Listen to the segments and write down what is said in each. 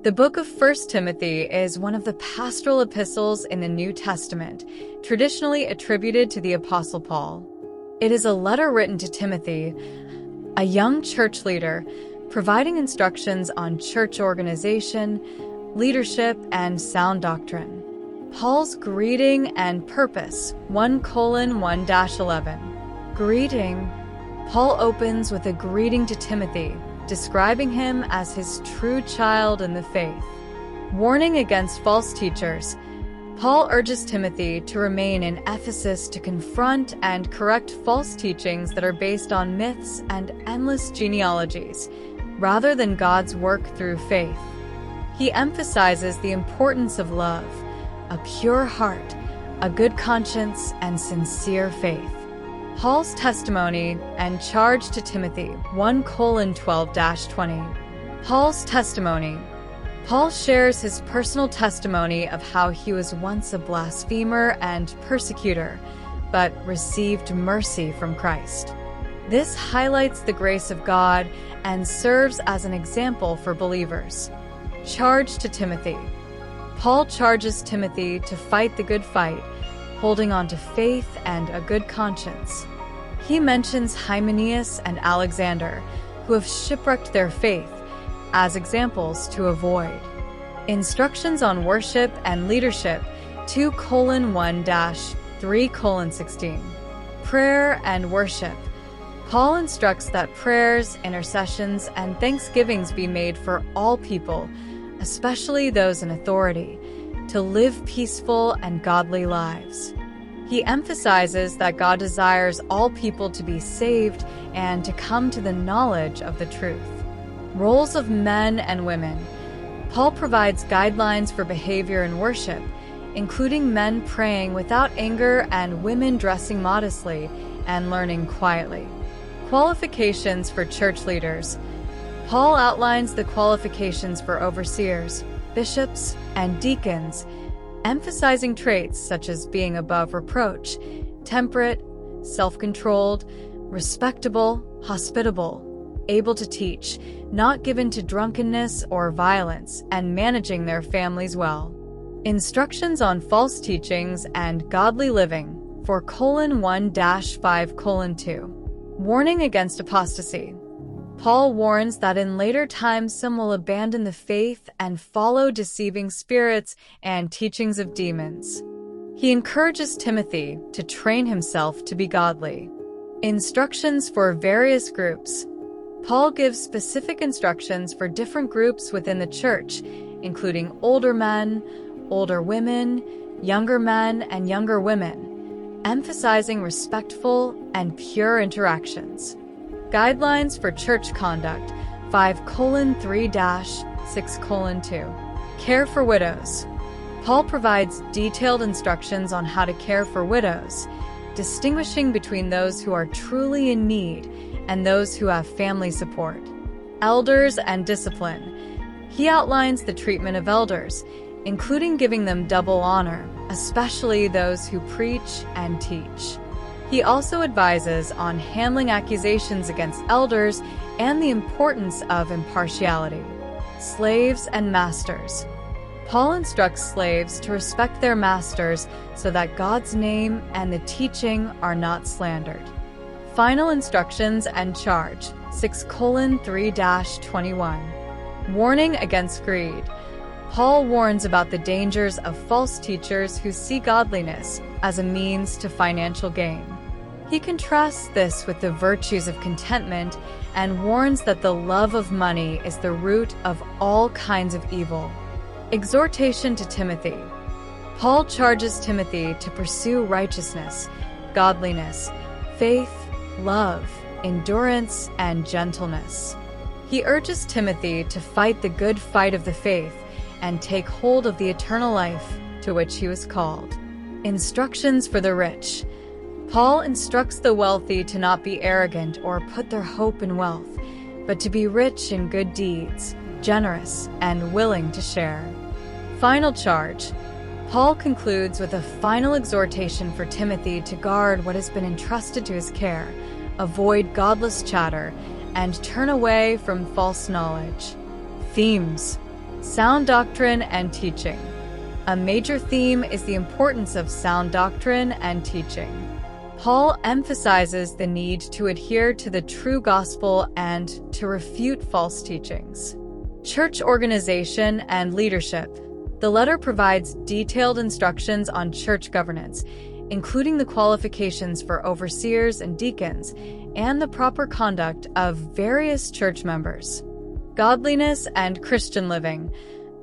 The book of 1 Timothy is one of the pastoral epistles in the New Testament, traditionally attributed to the Apostle Paul. It is a letter written to Timothy, a young church leader, providing instructions on church organization, leadership, and sound doctrine. Paul's greeting and purpose, 1:1-11. Greeting. Paul opens with a greeting to Timothy, describing him as his true child in the faith. Warning against false teachers. Paul urges Timothy to remain in Ephesus to confront and correct false teachings that are based on myths and endless genealogies, rather than God's work through faith. He emphasizes the importance of love, a pure heart, a good conscience, and sincere faith. Paul's testimony and charge to Timothy, 1:12-20. Paul's testimony. Paul shares his personal testimony of how he was once a blasphemer and persecutor, but received mercy from Christ. This highlights the grace of God and serves as an example for believers. Charge to Timothy. Paul charges Timothy to fight the good fight, holding on to faith and a good conscience. He mentions Hymenaeus and Alexander, who have shipwrecked their faith, as examples to avoid. Instructions on worship and leadership, 2:1-3:16. Prayer and worship. Paul instructs that prayers, intercessions, and thanksgivings be made for all people, especially those in authority, to live peaceful and godly lives. He emphasizes that God desires all people to be saved and to come to the knowledge of the truth. Roles of men and women. Paul provides guidelines for behavior in worship, including men praying without anger and women dressing modestly and learning quietly. Qualifications for church leaders. Paul outlines the qualifications for overseers, bishops, and deacons, emphasizing traits such as being above reproach, temperate, self-controlled, respectable, hospitable, able to teach, not given to drunkenness or violence, and managing their families well. Instructions on false teachings and godly living, 4:1-5:2. Warning against apostasy. Paul warns that in later times some will abandon the faith and follow deceiving spirits and teachings of demons. He encourages Timothy to train himself to be godly. Instructions for various groups. Paul gives specific instructions for different groups within the church, including older men, older women, younger men, and younger women, emphasizing respectful and pure interactions. Guidelines for church conduct, 5:3-6:2. Care for widows. Paul provides detailed instructions on how to care for widows, distinguishing between those who are truly in need and those who have family support. Elders and discipline. He outlines the treatment of elders, including giving them double honor, especially those who preach and teach. He also advises on handling accusations against elders and the importance of impartiality. Slaves and masters. Paul instructs slaves to respect their masters so that God's name and the teaching are not slandered. Final instructions and charge, 6:3-21. Warning against greed. Paul warns about the dangers of false teachers who see godliness as a means to financial gain. He contrasts this with the virtues of contentment and warns that the love of money is the root of all kinds of evil. Exhortation to Timothy. Paul charges Timothy to pursue righteousness, godliness, faith, love, endurance, and gentleness. He urges Timothy to fight the good fight of the faith and take hold of the eternal life to which he was called. Instructions for the rich. Paul instructs the wealthy to not be arrogant or put their hope in wealth, but to be rich in good deeds, generous, and willing to share. Final charge. Paul concludes with a final exhortation for Timothy to guard what has been entrusted to his care, avoid godless chatter, and turn away from false knowledge. Themes. Sound doctrine and teaching. A major theme is the importance of sound doctrine and teaching. Paul emphasizes the need to adhere to the true gospel and to refute false teachings. Church organization and leadership. The letter provides detailed instructions on church governance, including the qualifications for overseers and deacons, and the proper conduct of various church members. Godliness and Christian living.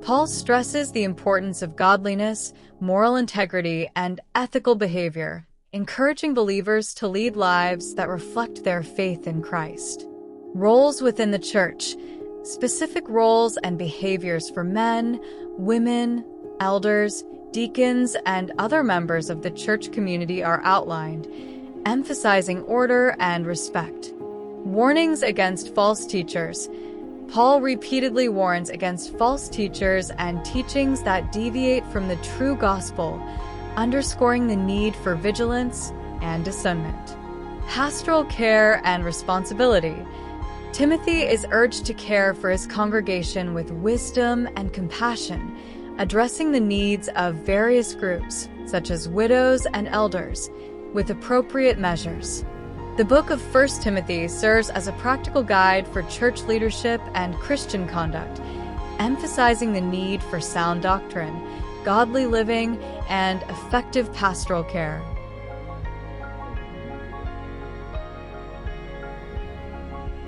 Paul stresses the importance of godliness, moral integrity, and ethical behavior, encouraging believers to lead lives that reflect their faith in Christ. Roles within the church. Specific roles and behaviors for men, women, elders, deacons, and other members of the church community are outlined, emphasizing order and respect. Warnings against false teachers. Paul repeatedly warns against false teachers and teachings that deviate from the true gospel, underscoring the need for vigilance and discernment. Pastoral care and responsibility. Timothy is urged to care for his congregation with wisdom and compassion, addressing the needs of various groups, such as widows and elders, with appropriate measures. The book of 1 Timothy serves as a practical guide for church leadership and Christian conduct, emphasizing the need for sound doctrine, godly living, and effective pastoral care.